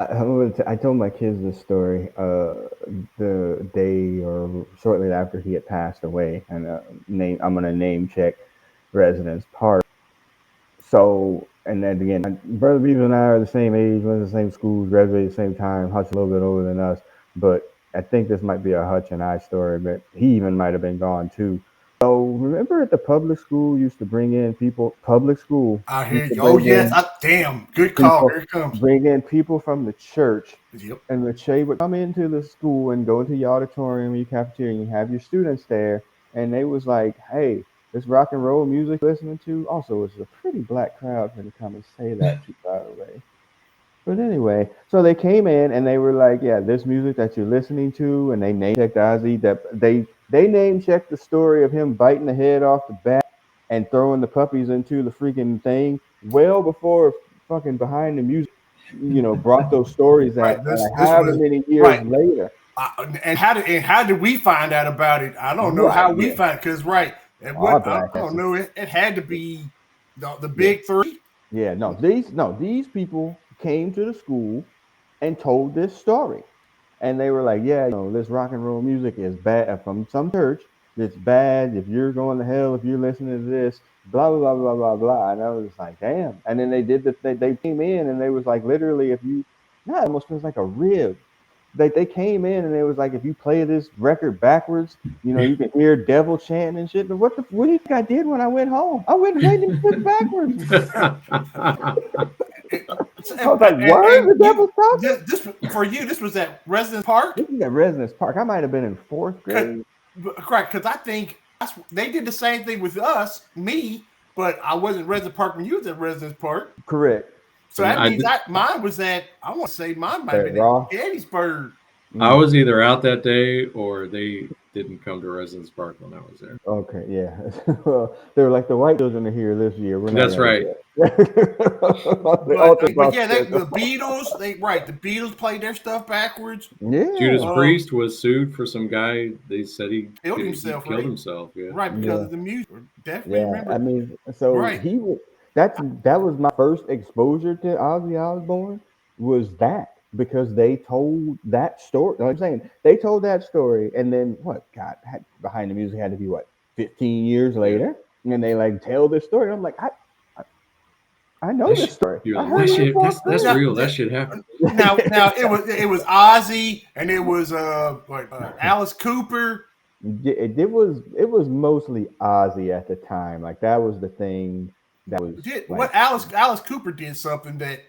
I told my kids this story the day or shortly after he had passed away, and I'm gonna name check Residence Park. So, and then again, Brother Beaver and I are the same age, went to the same schools, graduated at the same time. Hutch a little bit older than us, but I think this might be a Hutch and I story, but he even might have been gone too. So, remember at the public school used to bring in people. Public school I hear used to you. Oh bring yes, in damn, good call. people, Here it comes. from the church, Yep. and the Che would come into the school and go into your auditorium, your cafeteria, and you have your students there, and they was like, "Hey, this rock and roll music you're listening to." Also, it's a pretty black crowd for to come and say that to, by the way. But anyway, so they came in and they were like, "Yeah, this music that you're listening to," and they name checked Ozzy. That they name checked the story of him biting the head off the bat and throwing the puppies into the freaking thing well before fucking behind the music, brought those stories Right. at like This however was many years right. later. And how did we find out about it? I don't know Right? how we Yeah. found because right. And Our what black I don't asses. know. It had to be the Yeah. big three. Yeah. No, these people came to the school and told this story. And they were like, "Yeah, this rock and roll music is bad from some church. It's bad. If you're going to hell, if you're listening to this, blah blah blah blah blah blah." And I was like, "Damn!" And then they did they came in and they was like, literally, if you, yeah, it almost feels like a rib. They came in and it was like, if you play this record backwards, you can hear devil chanting and shit. But what do you think I did when I went home? I went and played them shit backwards. It, I was like, "What? and The you devil's talking?" this for you. This was at Residence Park. This is at Residence Park. I might have been in fourth grade. Correct, because I think they did the same thing with us, me, but I wasn't Resident Park when you was at Residence Park. Correct. So that means mine was at, I want to say mine might have At been at Raw. Gettysburg. I Mm, was either out that day or they didn't come to Residence Park when I was there. okay, yeah. Well, they were like, "The white children are here this year. We're not That's gonna right. do it." The But Ultravox yeah, schedule. the Beatles, the Beatles played their stuff backwards. Judas Yeah, Priest was sued for some guy. They said Killed he himself, killed right? himself. Yeah. Right, because yeah, of the music. Definitely yeah. I remember. mean, so Right. he was. That was my first exposure to Ozzy Osbourne. Was that because they told that story? Like I'm saying, they told that story, and then what? God, behind the music had to be what, 15 years Yeah. later, and they like tell this story. I'm like, I know That this story. you're I like heard that it in shit. fourth That's Now, grade. real. That shit happened. now it was Ozzy and it was Alice Cooper. It was mostly Ozzy at the time. Like that was the thing that was Did like, what Alice Cooper did something that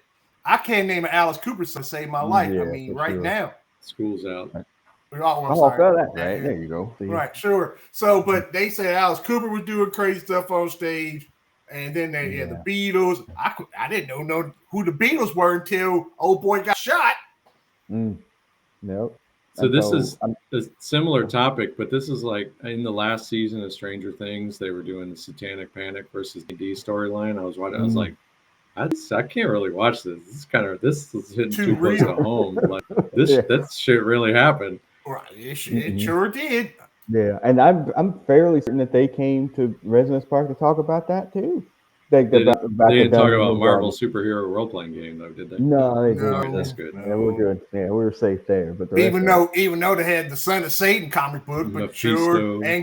I can't name an Alice Cooper song to save my life. I yeah, mean, for right sure. now. School's out. Oh, I'm Oh, sorry. felt that right. There you go. See, Right, sure. So, but they said Alice Cooper was doing crazy stuff on stage, and then they had the yeah. Beatles. I didn't know who the Beatles were until old boy got shot. Mm, nope. So And this so is a similar topic, but this is like in the last season of Stranger Things, they were doing the Satanic Panic versus D storyline. I was watching. I was mm, like, I can't really watch this. This is hitting Too too close to real. home. Like this yeah, that shit really happened. Right, it hmm sure did. yeah. And I'm fairly certain that they came to Residence Park to talk about that too. Like They about the didn't talk Dungeons about and Marvel Dragons. superhero role playing game though, did they? No, they All didn't. right, that's No, good. Yeah, we're no. good. Yeah, we were safe there. But the rest Even of it, though they had the Son of Satan comic book, but sure, Mephisto. and